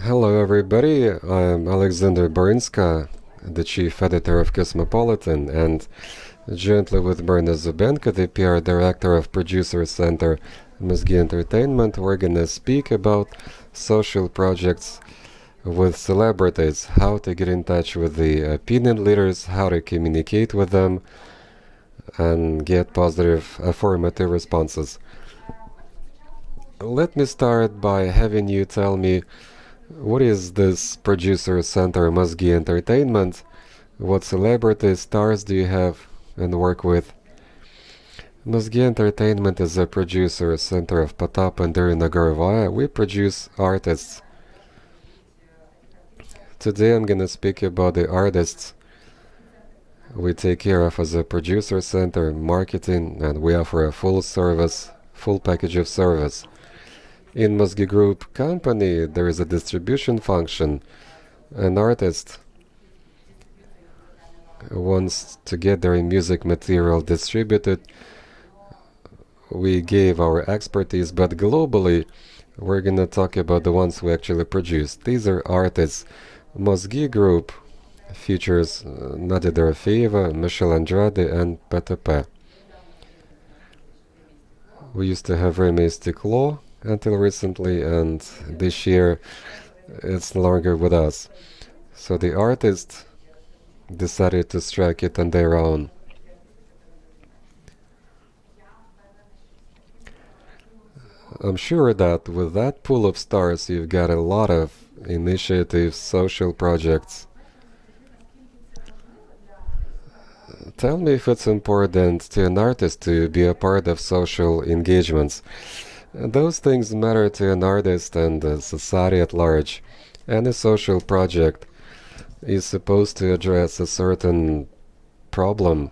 Hello everybody, I'm Alexandra Burinska, the chief editor of Cosmopolitan, and jointly with Marини Zubенko, the PR-director of Producer Center MOZGI Entertainment, we're gonna speak about social projects with celebrities, how to get in touch with the opinion leaders, how to communicate with them, and get positive, affirmative responses. Let me start by having you tell me what is this Producer Center MOZGI Entertainment? What celebrities, stars do you have and work with? MOZGI Entertainment is a producer center of Potap and Irina Gorovaya. We produce artists. Today I'm gonna speak about the artists we take care of as a producer center, marketing, and we offer a full package of service. In MOZGI Group company, there is a distribution function. An artist wants to get their music material distributed. We gave our expertise, but globally, we're gonna talk about the ones we actually produce. These are artists. MOZGI Group features Nadia Dorofeeva, Michelle Andrade, and PTP. We used to have Remy Stiklo until recently, and this year it's no longer with us. So the artists decided to strike it on their own. I'm sure that with that pool of stars you've got a lot of initiatives, social projects. Tell me if it's important to an artist to be a part of social engagements. Those things matter to an artist and society at large. Any social project is supposed to address a certain problem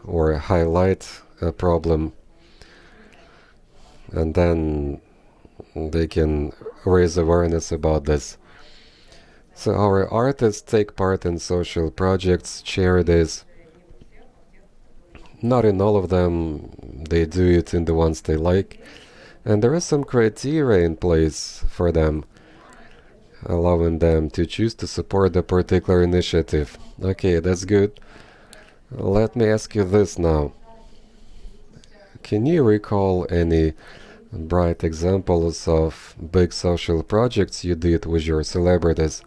or highlight a problem, and then they can raise awareness about this. So our artists take part in social projects, charities. Not in all of them, they do it in the ones they like. And there is some criteria in place for them, allowing them to choose to support a particular initiative. Okay, that's good. Let me ask you this now. Can you recall any bright examples of big social projects you did with your celebrities,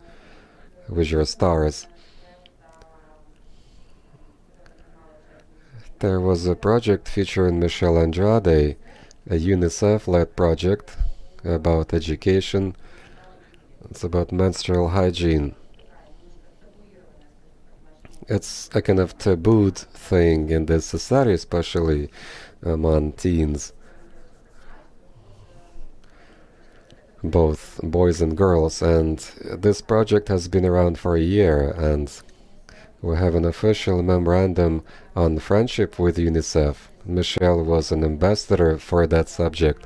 with your stars? There was a project featuring Michelle Andrade, a UNICEF-led project about education. It's about menstrual hygiene. It's a kind of tabooed thing in this society, especially among teens, both boys and girls. And this project has been around for a year, and we have an official memorandum on friendship with UNICEF. Michelle was an ambassador for that subject.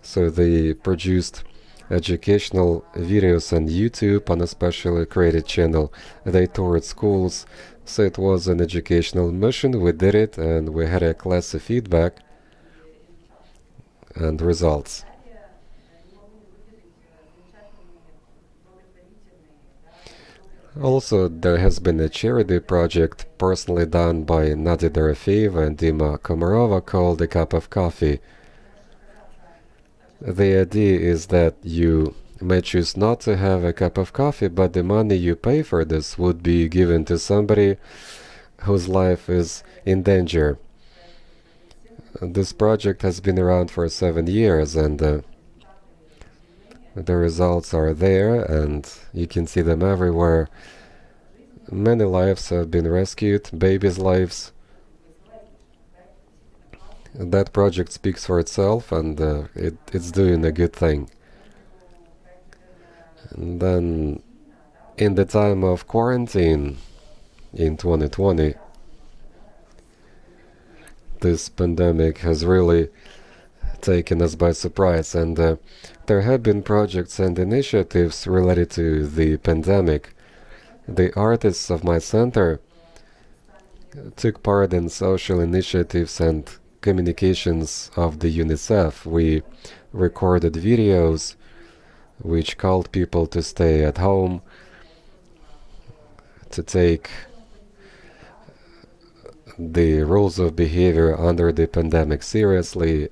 So they produced educational videos on YouTube on a specially created channel. They toured schools. So it was an educational mission. We did it, and we had a classy feedback and results. Also, there has been a charity project personally done by Nadia Dorofeeva and Dima Komarova called A Cup of Coffee. The idea is that you may choose not to have a cup of coffee, but the money you pay for this would be given to somebody whose life is in danger. This project has been around for 7 years, and the results are there, and you can see them everywhere. Many lives have been rescued, babies' lives. That project speaks for itself, and it's doing a good thing. And then, in the time of quarantine in 2020, this pandemic has really taken us by surprise, and there have been projects and initiatives related to the pandemic. The artists of my center took part in social initiatives and communications of the UNICEF. We recorded videos which called people to stay at home, to take the rules of behavior under the pandemic seriously.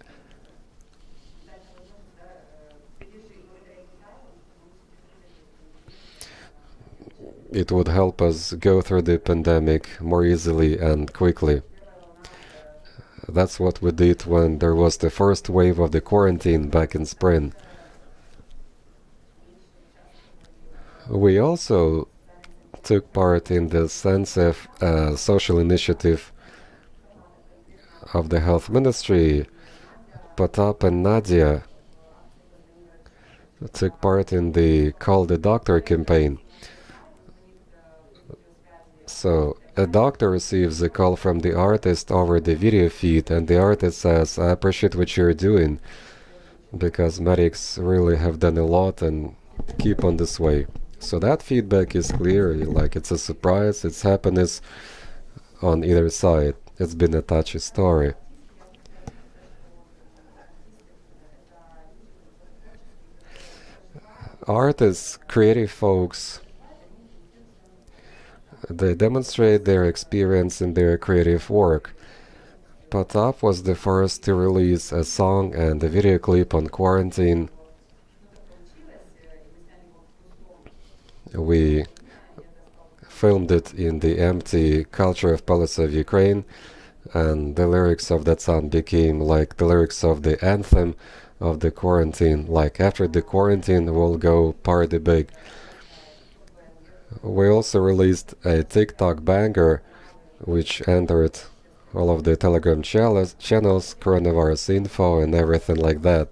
It would help us go through the pandemic more easily and quickly. That's what we did when there was the first wave of the quarantine back in spring. We also took part in the sensitive social initiative of the health ministry. Potap and Nadia took part in the Call the Doctor campaign. So a doctor receives a call from the artist over the video feed, and the artist says, I appreciate what you're doing, because medics really have done a lot and keep on this way. So that feedback is clear, like it's a surprise, it's happiness on either side. It's been a touchy story. Artists, creative folks, they demonstrate their experience in their creative work. Potap was the first to release a song and a video clip on quarantine. We filmed it in the empty Culture Palace of Ukraine, and the lyrics of that song became like the lyrics of the anthem of the quarantine, like after the quarantine we'll go party big. We also released a TikTok banger which entered all of the Telegram channels, coronavirus info and everything like that.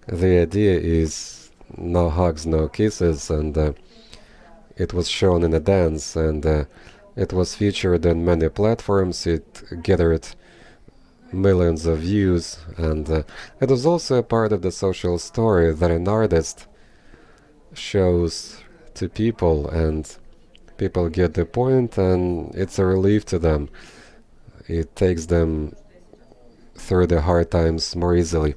The idea is no hugs, no kisses, and it was shown in a dance, and it was featured on many platforms. It gathered millions of views, and it was also a part of the social story that an artist shows to people, and people get the point, and it's a relief to them. It takes them through the hard times more easily.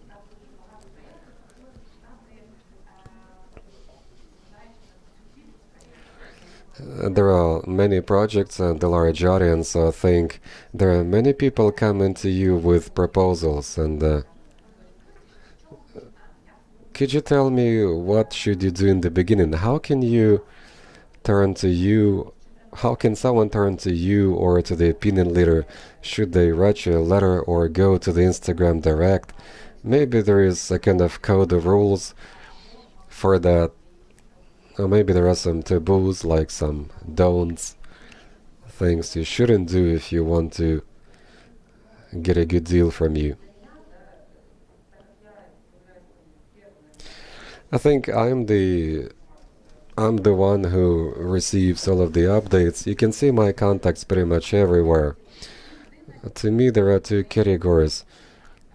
There are many projects and a large audience, so I think there are many people coming to you with proposals, and could you tell me what should you do in the beginning? How can you turn to you? How can someone turn to you or to the opinion leader? Should they write you a letter or go to the Instagram direct? Maybe there is a kind of code of rules for that. Or maybe there are some taboos, like some don'ts, things you shouldn't do if you want to get a good deal from you. I think I'm the one who receives all of the updates. You can see my contacts pretty much everywhere. To me, there are two categories.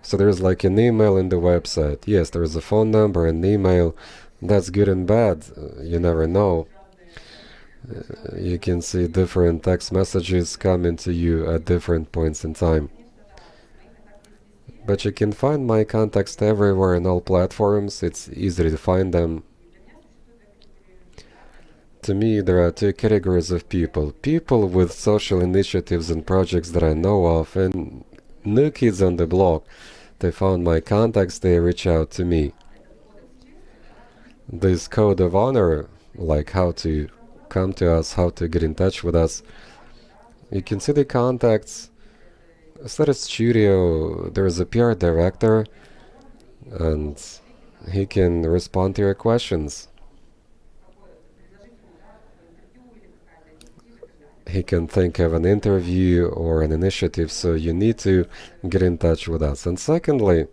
So there's like an email in the website. Yes, there's a phone number and email. That's good and bad. You never know. You can see different text messages coming to you at different points in time. But you can find my contacts everywhere in all platforms. It's easy to find them. To me, there are two categories of people. People with social initiatives and projects that I know of, and new kids on the block. They found my contacts, they reach out to me. This code of honor, like how to come to us, how to get in touch with us. You can see the contacts. At a studio, there's a PR-director, and he can respond to your questions. He can think of an interview or an initiative, so you need to get in touch with us. And secondly,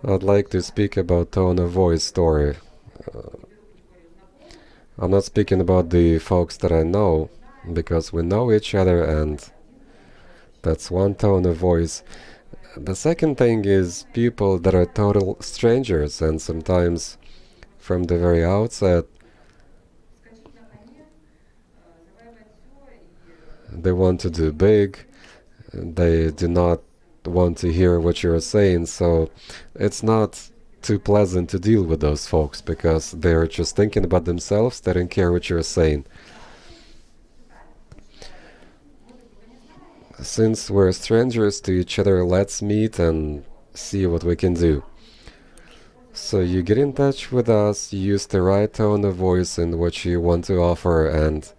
I'd like to speak about tone of voice story. I'm not speaking about the folks that I know, because we know each other, and that's one tone of voice. The second thing is people that are total strangers, and sometimes from the very outset, they want to do big, they do not want to hear what you're saying, so it's not too pleasant to deal with those folks because they're just thinking about themselves. They don't care what you're saying. Since we're strangers to each other, let's meet and see what we can do. So you get in touch with us, you use the right tone of voice and what you want to offer, and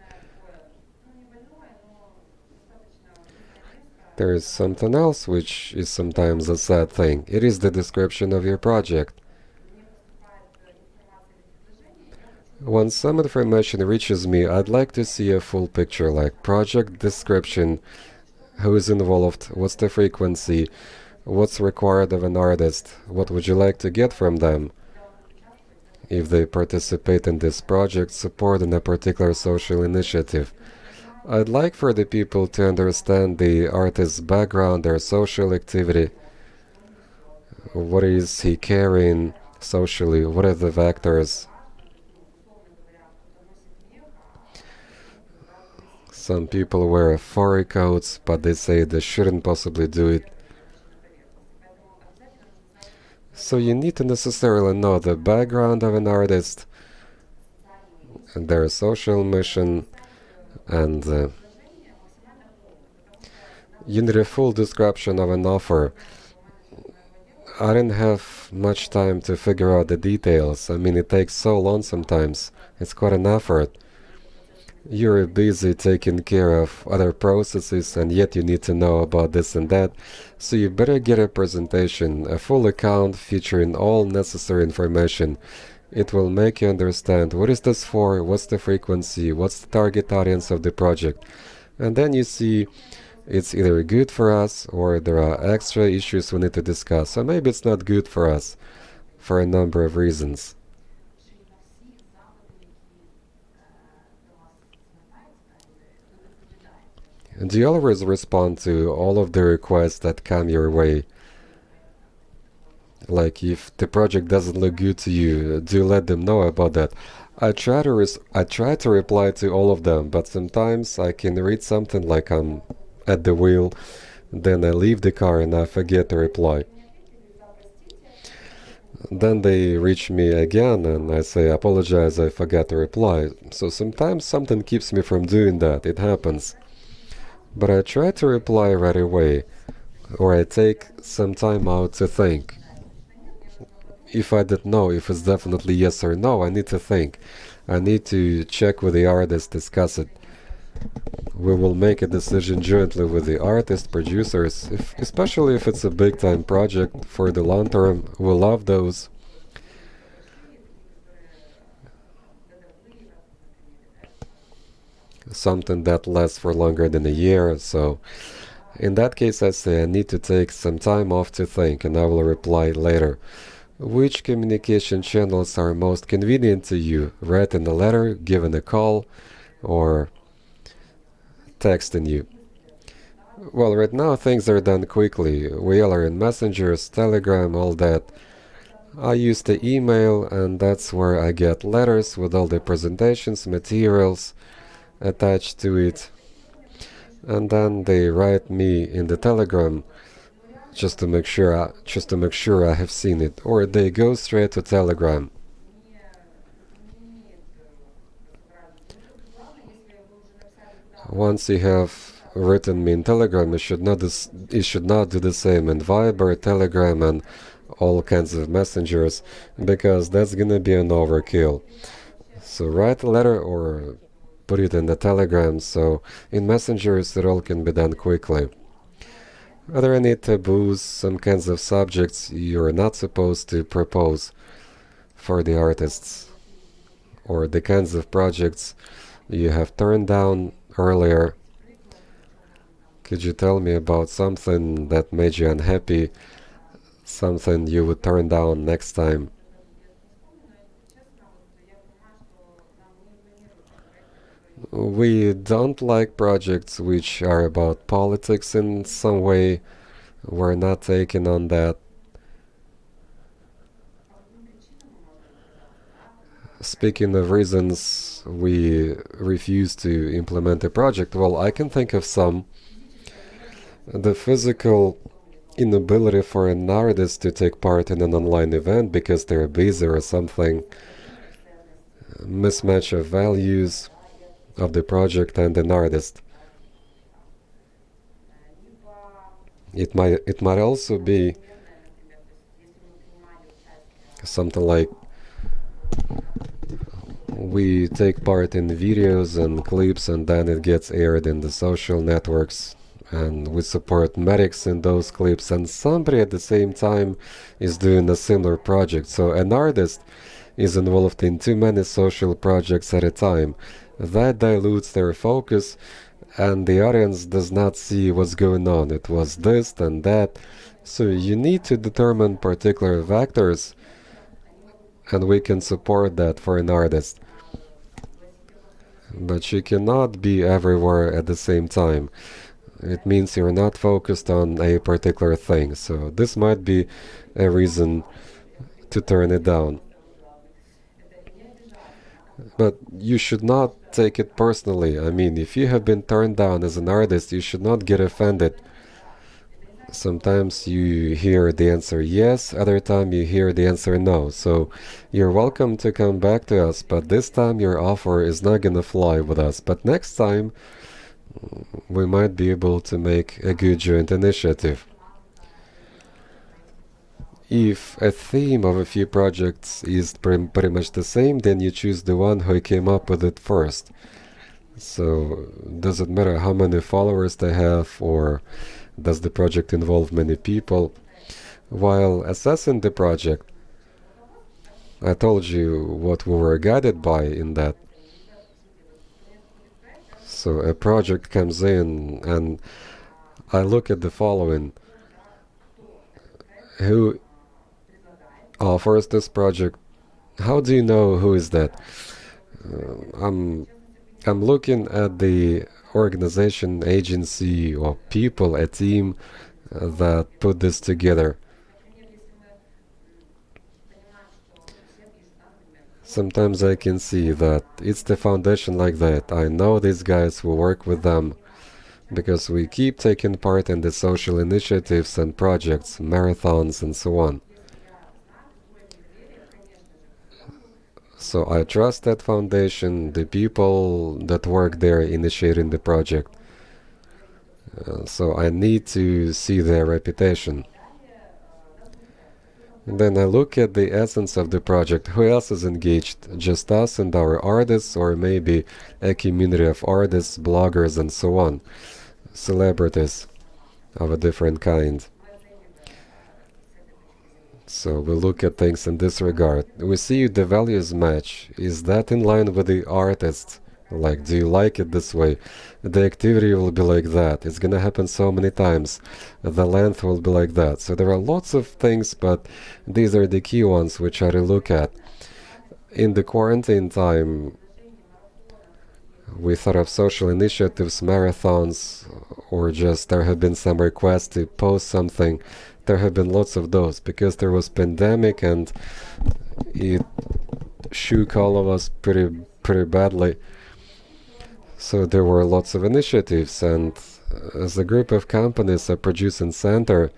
there is something else which is sometimes a sad thing. It is the description of your project. Once some information reaches me, I'd like to see a full picture, like project description, who is involved, what's the frequency, what's required of an artist, what would you like to get from them if they participate in this project, support in a particular social initiative. I'd like for the people to understand the artist's background, their social activity, what is he carrying socially, what are the vectors. Some people wear furry coats, but they say they shouldn't possibly do it. So you need to necessarily know the background of an artist, and their social mission, and you need a full description of an offer. I didn't have much time to figure out the details. I mean, it takes so long sometimes. It's quite an effort. You're busy taking care of other processes, and yet you need to know about this and that. So you better get a presentation, a full account featuring all necessary information. It will make you understand what is this for, what's the frequency, what's the target audience of the project. And then you see it's either good for us or there are extra issues we need to discuss. Or maybe it's not good for us for a number of reasons. Do you always respond to all of the requests that come your way? Like if the project doesn't look good to you, do you let them know about that? I try to reply to all of them, but sometimes I can read something like I'm at the wheel, then I leave the car and I forget to reply. Then they reach me again and I say, apologize, I forgot to reply. So sometimes something keeps me from doing that. It happens. But I try to reply right away, or I take some time out to think. If I don't know if it's definitely yes or no, I need to think. I need to check with the artist, discuss it. We will make a decision jointly with the artist, producers, especially if it's a big-time project for the long term. We love those. Something that lasts for longer than a year, so in that case I say I need to take some time off to think and I will reply later. Which communication channels are most convenient to you? Writing a letter, giving a call, or texting you? Well, right now things are done quickly. We all are in messengers, Telegram, all that. I use the email and that's where I get letters with all the presentations, materials attached to it, and then they write me in the Telegram just to make sure I have seen it, or they go straight to Telegram. Once you have written me in Telegram, you should not do the same in Viber, Telegram, and all kinds of messengers, because that's gonna be an overkill. So write a letter or put it in the Telegram, so in messengers it all can be done quickly. Are there any taboos, some kinds of subjects you're not supposed to propose for the artists? Or the kinds of projects you have turned down earlier? Could you tell me about something that made you unhappy, something you would turn down next time? We don't like projects which are about politics in some way. We're not taking on that. Speaking of reasons we refuse to implement a project, well, I can think of some. The physical inability for an artist to take part in an online event because they're busy or something, mismatch of values of the project and an artist. It might also be something like we take part in videos and clips and then it gets aired in the social networks and we support medics in those clips, and somebody at the same time is doing a similar project. So an artist is involved in too many social projects at a time. That dilutes their focus and the audience does not see what's going on. It was this and that. So you need to determine particular vectors, and we can support that for an artist. But you cannot be everywhere at the same time. It means you're not focused on a particular thing. So this might be a reason to turn it down. But you should not take it personally. I mean, if you have been turned down as an artist, you should not get offended. Sometimes you hear the answer yes, other time you hear the answer no. So you're welcome to come back to us, but this time your offer is not gonna fly with us. But next time, we might be able to make a good joint initiative. If a theme of a few projects is pretty much the same, then you choose the one who came up with it first. So does it matter how many followers they have, or does the project involve many people? While assessing the project, I told you what we were guided by in that. So a project comes in and I look at the following. Who offers this project? How do you know who is that? I'm looking at the organization, agency, or people, a team that put this together. Sometimes I can see that it's the foundation like that. I know these guys, who work with them, because we keep taking part in the social initiatives and projects, marathons, and so on. So I trust that foundation, the people that work there initiating the project. So I need to see their reputation. And then I look at the essence of the project. Who else is engaged? Just us and our artists, or maybe a community of artists, bloggers, and so on. Celebrities of a different kind. So we look at things in this regard. We see if the values match. Is that in line with the artist? Like, do you like it this way? The activity will be like that. It's gonna happen so many times. The length will be like that. So there are lots of things, but these are the key ones which I look at. In the quarantine time, we thought of social initiatives, marathons, or just there have been some requests to post something. There have been lots of those because there was pandemic and it shook all of us pretty badly. So there were lots of initiatives, and as a group of companies that produce in Center,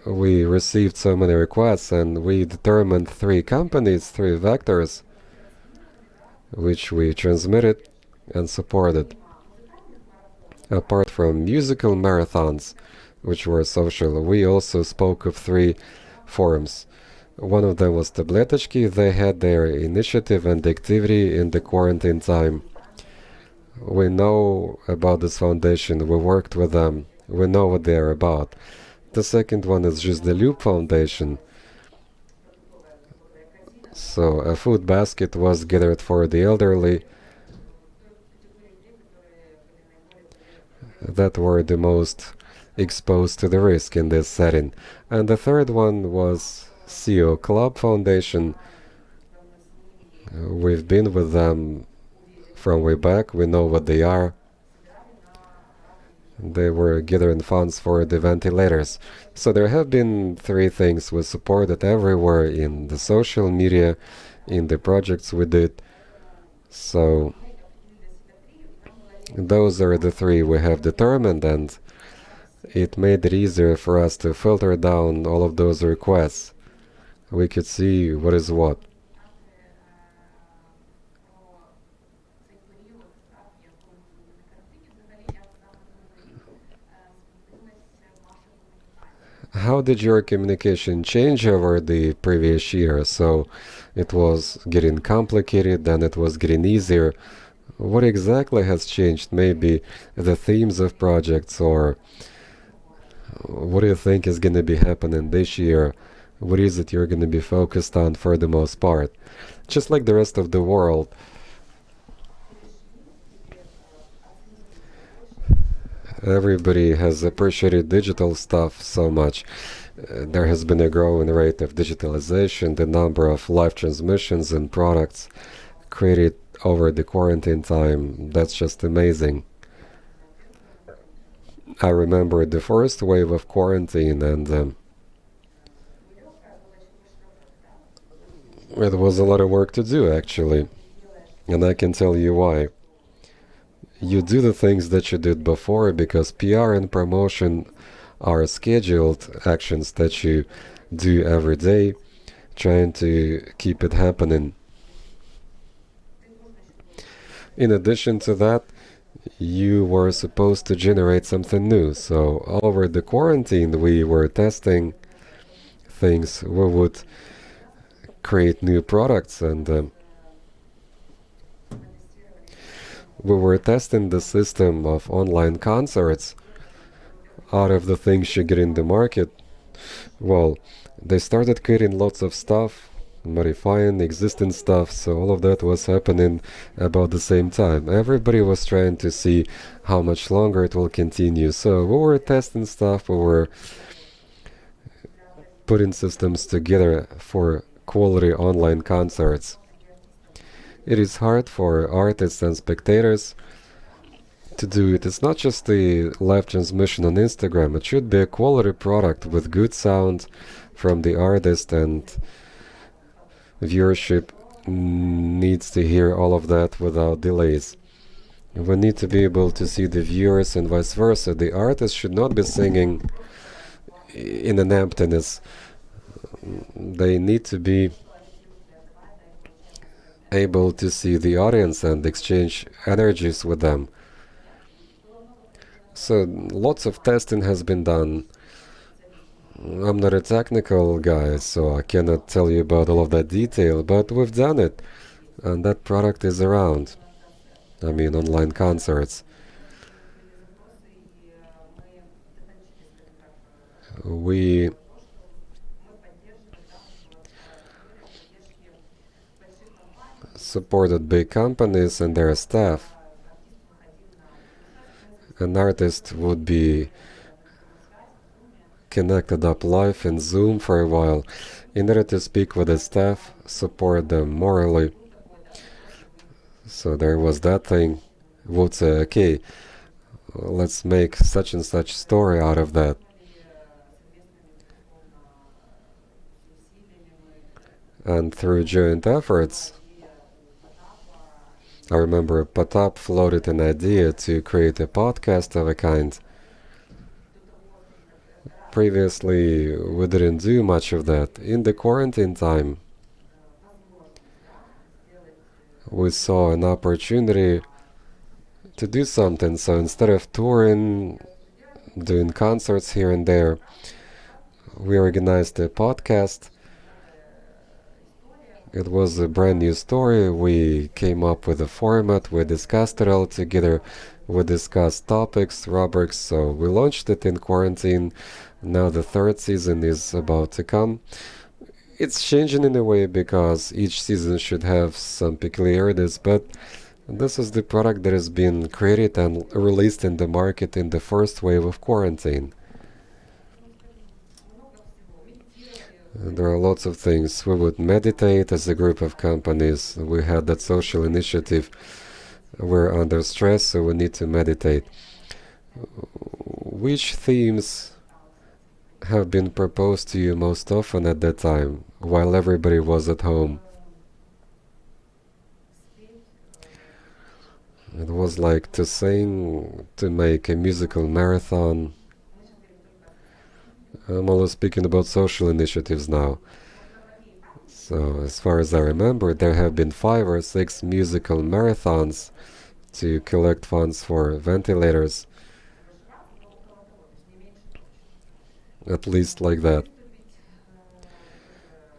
we received so many requests and we determined 3 companies, 3 vectors, which we transmitted and supported. Apart from musical marathons, which were social, we also spoke of 3 forums. One of them was Tabletочки. They had their initiative and activity in the quarantine time. We know about this foundation, we worked with them, we know what they are about. The second one is just the Loop Foundation. So a food basket was gathered for the elderly that were the most exposed to the risk in this setting. And the third one was CEO Club Foundation. We've been with them from way back, we know what they are. They were gathering funds for the ventilators. So there have been 3 things we supported everywhere in the social media, in the projects we did. So those are the 3 we have determined, and it made it easier for us to filter down all of those requests. We could see what is what. How did your communication change over the previous year? So it was getting complicated, then it was getting easier. What exactly has changed? Maybe the themes of projects, or what do you think is going to be happening this year? What is it you're going to be focused on for the most part? Just like the rest of the world, everybody has appreciated digital stuff so much. There has been a growing rate of digitalization. The number of live transmissions and products created over the quarantine time, that's just amazing. I remember the first wave of quarantine, and it was a lot of work to do, actually. And I can tell you why. You do the things that you did before because PR and promotion are scheduled actions that you do every day, trying to keep it happening. In addition to that, you were supposed to generate something new. So over the quarantine, we were testing things. We would create new products, and we were testing the system of online concerts. Out of the things you get in the market, well, they started creating lots of stuff, modifying existing stuff, so all of that was happening about the same time. Everybody was trying to see how much longer it will continue. So we were testing stuff, we were putting systems together for quality online concerts. It is hard for artists and spectators to do it. It's not just the live transmission on Instagram. It should be a quality product with good sound from the artist, and viewership needs to hear all of that without delays. We need to be able to see the viewers and vice versa. The artist should not be singing in an emptiness. They need to be able to see the audience and exchange energies with them. So lots of testing has been done. I'm not a technical guy, so I cannot tell you about all of that detail, but we've done it, and that product is around. I mean, online concerts. We supported big companies and their staff. An artist would be connected up live in Zoom for a while in order to speak with the staff, support them morally. So there was that thing. Would say, okay, let's make such and such story out of that. And through joint efforts, I remember Potap floated an idea to create a podcast of a kind. Previously, we didn't do much of that. In the quarantine time, we saw an opportunity to do something. So instead of touring, doing concerts here and there, we organized a podcast. It was a brand new story. We came up with a format. We discussed it all together. We discussed topics, rubrics. So we launched it in quarantine. Now the third season is about to come. It's changing in a way because each season should have some peculiarities, but this is the product that has been created and released in the market in the first wave of quarantine. There are lots of things. We would meditate as a group of companies. We had that social initiative. We're under stress, so we need to meditate. Which themes have been proposed to you most often at that time, while everybody was at home? It was like to sing, to make a musical marathon. I'm only speaking about social initiatives now. So, as far as I remember, there have been 5 or 6 musical marathons to collect funds for ventilators. At least like that.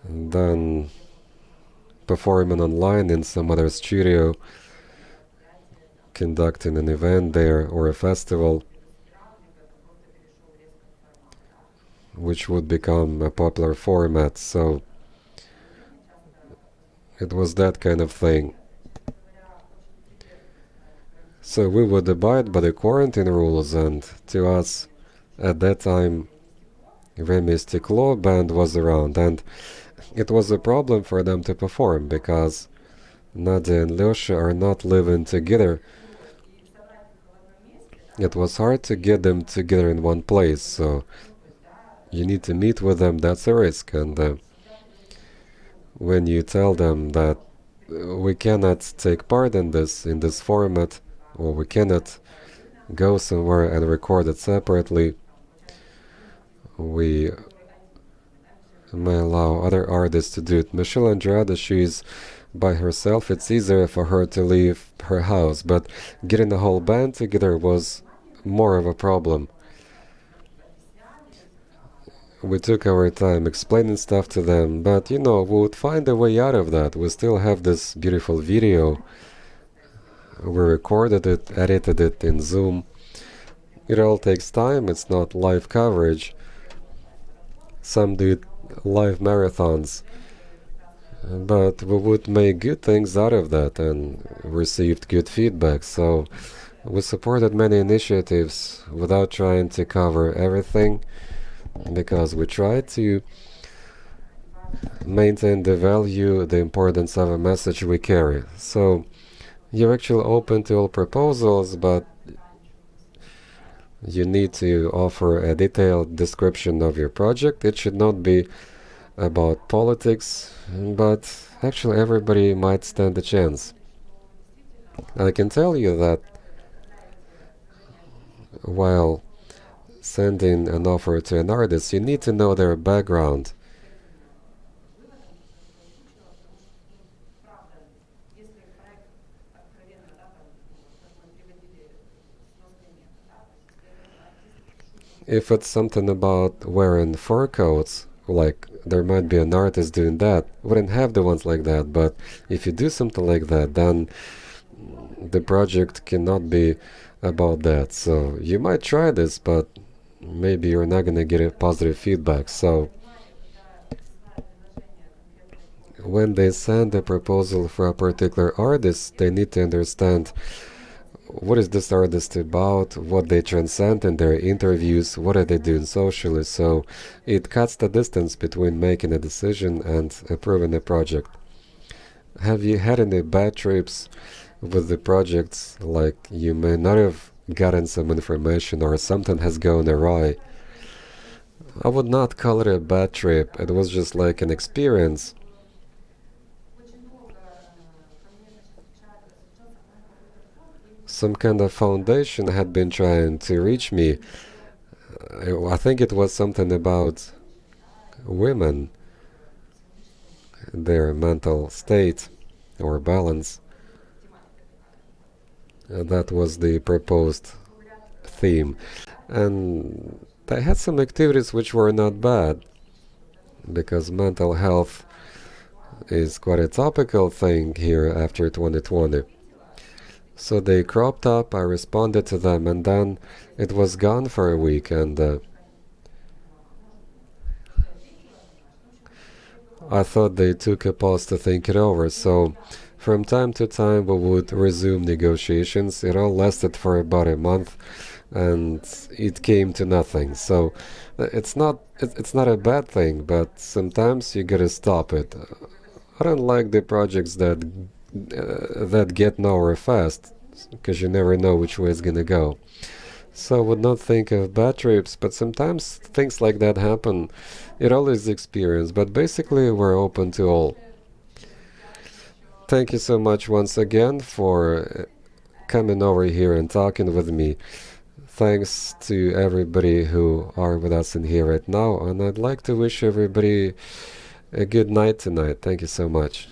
And then performing online in some other studio, conducting an event there or a festival, which would become a popular format. So it was that kind of thing. So we would abide by the quarantine rules, and to us, at that time, Remy Stiklo band was around, and it was a problem for them to perform, because Nadia and Lyosha are not living together. It was hard to get them together in one place, so you need to meet with them, that's a risk, and when you tell them that we cannot take part in this format, or we cannot go somewhere and record it separately, we may allow other artists to do it. Michelle Andrade, she's by herself, it's easier for her to leave her house, but getting the whole band together was more of a problem. We took our time explaining stuff to them, but we would find a way out of that. We still have this beautiful video. We recorded it, edited it in Zoom. It all takes time, it's not live coverage. Some do live marathons. But we would make good things out of that and received good feedback. So we supported many initiatives without trying to cover everything, because we try to maintain the value, the importance of a message we carry. So you're actually open to all proposals, but you need to offer a detailed description of your project. It should not be about politics, but actually everybody might stand a chance. I can tell you that while sending an offer to an artist, you need to know their background. If it's something about wearing fur coats, like there might be an artist doing that, wouldn't have the ones like that, but if you do something like that, then the project cannot be about that. So you might try this, but maybe you're not gonna get a positive feedback. So when they send a proposal for a particular artist, they need to understand what is this artist about, what they transcend in their interviews, what are they doing socially. So it cuts the distance between making a decision and approving a project. Have you had any bad trips with the projects, like you may not have gotten some information or something has gone awry? I would not call it a bad trip, it was just like an experience. Some kind of foundation had been trying to reach me. I think it was something about women, their mental state or balance. That was the proposed theme. And I had some activities which were not bad, because mental health is quite a topical thing here after 2020. So they cropped up, I responded to them, and then it was gone for a week, and I thought they took a pause to think it over. So from time to time we would resume negotiations. It all lasted for about a month, and it came to nothing. So it's not a bad thing, but sometimes you gotta stop it. I don't like the projects that get nowhere fast, because you never know which way it's gonna go. So I would not think of bad trips, but sometimes things like that happen. It always experience, but basically we're open to all. Thank you so much once again for coming over here and talking with me. Thanks to everybody who are with us in here right now, and I'd like to wish everybody a good night tonight. Thank you so much.